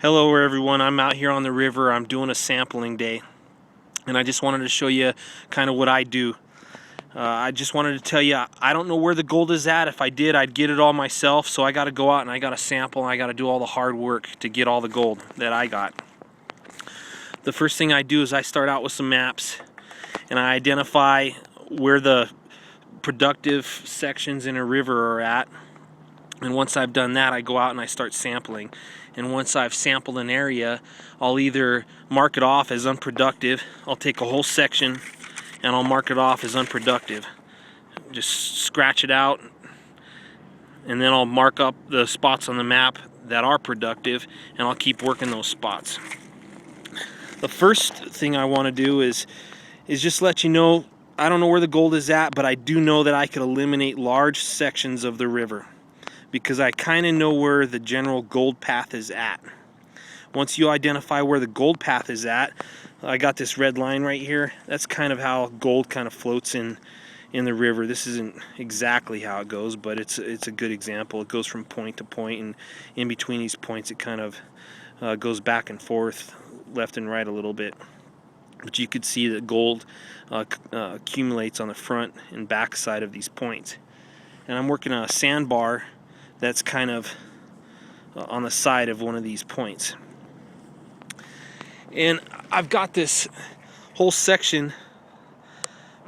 Hello everyone, I'm out here on the river. I'm doing a sampling day and I just wanted to show you kind of what I do. I just wanted to tell you I don't know where the gold is at. If I did, I'd get it all myself, so I got to go out and I got to sample and I got to do all the hard work to get all the gold that I got. The first thing I do is I start out with some maps and I identify where the productive sections in a river are at. And once I've done that, I go out and I start sampling. And once I've sampled an area, I'll either mark it off as unproductive. I'll take a whole section and I'll mark it off as unproductive. Just scratch it out, and then I'll mark up the spots on the map that are productive, and I'll keep working those spots. The first thing I want to do is just let you know, I don't know where the gold is at, but I do know that I could eliminate large sections of the river, because I kind of know where the general gold path is at. Once you identify where the gold path is at, I got this red line right here. That's kind of how gold kind of floats in the river. This isn't exactly how it goes, but it's a good example. It goes from point to point, and in between these points it kind of goes back and forth, left and right a little bit. But you could see that gold accumulates on the front and back side of these points. And I'm working on a sandbar that's kind of on the side of one of these points. And I've got this whole section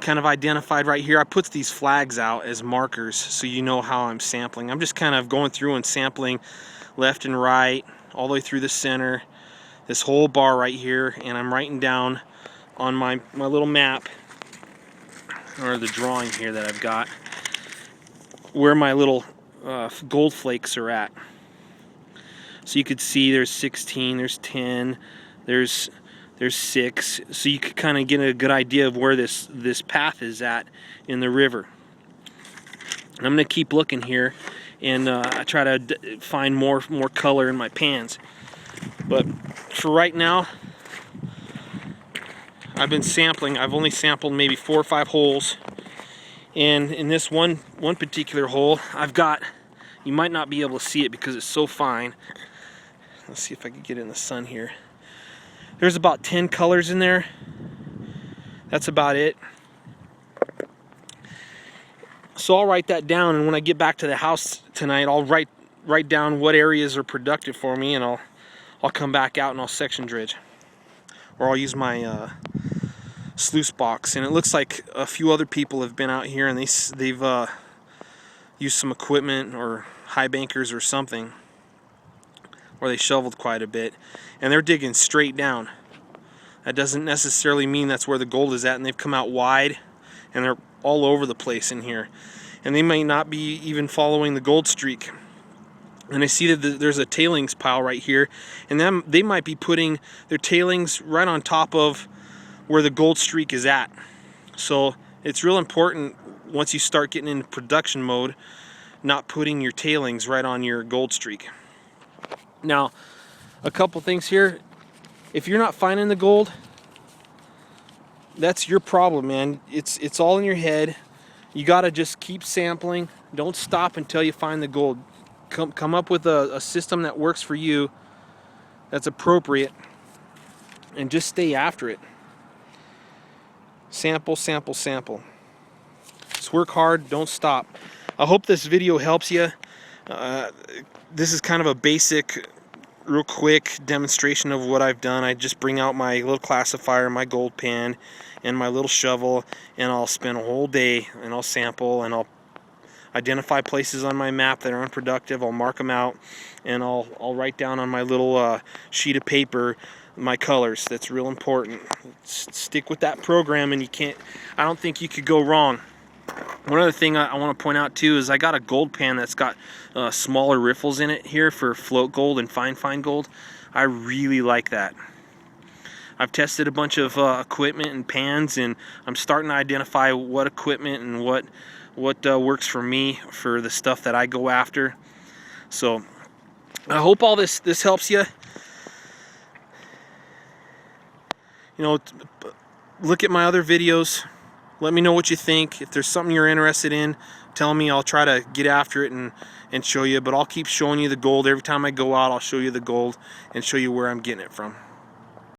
kind of identified right here. I put these flags out as markers so you know how I'm sampling. I'm just kind of going through and sampling left and right, all the way through the center, this whole bar right here, and I'm writing down on my little map, or the drawing here that I've got, where my little gold flakes are at. So you could see there's 16, there's 10, there's 6, so you could kind of get a good idea of where this path is at in the river. I'm going to keep looking here and I try to find more color in my pans. But for right now, I've been sampling. I've only sampled maybe 4 or 5 holes. And in this one particular hole, I've got, you might not be able to see it because it's so fine. Let's see if I can get it in the sun here. There's about 10 colors in there. That's about it. So I'll write that down, and when I get back to the house tonight, I'll write down what areas are productive for me, and I'll come back out and I'll section dredge, or I'll use my sluice box. And it looks like a few other people have been out here and they've used some equipment or high bankers or something, or they shoveled quite a bit, and they're digging straight down. That doesn't necessarily mean that's where the gold is at, and they've come out wide and they're all over the place in here, and they may not be even following the gold streak. And I see that there's a tailings pile right here, and then they might be putting their tailings right on top of where the gold streak is at. So it's real important, once you start getting into production mode, not putting your tailings right on your gold streak. Now, a couple things here. If you're not finding the gold, that's your problem, man. It's all in your head. You gotta just keep sampling. Don't stop until you find the gold. Come up with a system that works for you, that's appropriate, and just stay after it. Sample, sample, sample. Just work hard, don't stop. I hope this video helps you. This is kind of a basic, real quick demonstration of what I've done. I just bring out my little classifier, my gold pan, and my little shovel, and I'll spend a whole day and I'll sample, and I'll identify places on my map that are unproductive. I'll mark them out, and I'll write down on my little sheet of paper my colors. That's real important. Stick with that program, and I don't think you could go wrong. One other thing I want to point out too is I got a gold pan that's got smaller riffles in it here for float gold and fine gold. I really like that. I've tested a bunch of equipment and pans, and I'm starting to identify what equipment and what works for me for the stuff that I go after. So I hope all this helps you. You know, look at my other videos. Let me know what you think. If there's something you're interested in, tell me. I'll try to get after it and show you, but I'll keep showing you the gold. Every time I go out, I'll show you the gold and show you where I'm getting it from.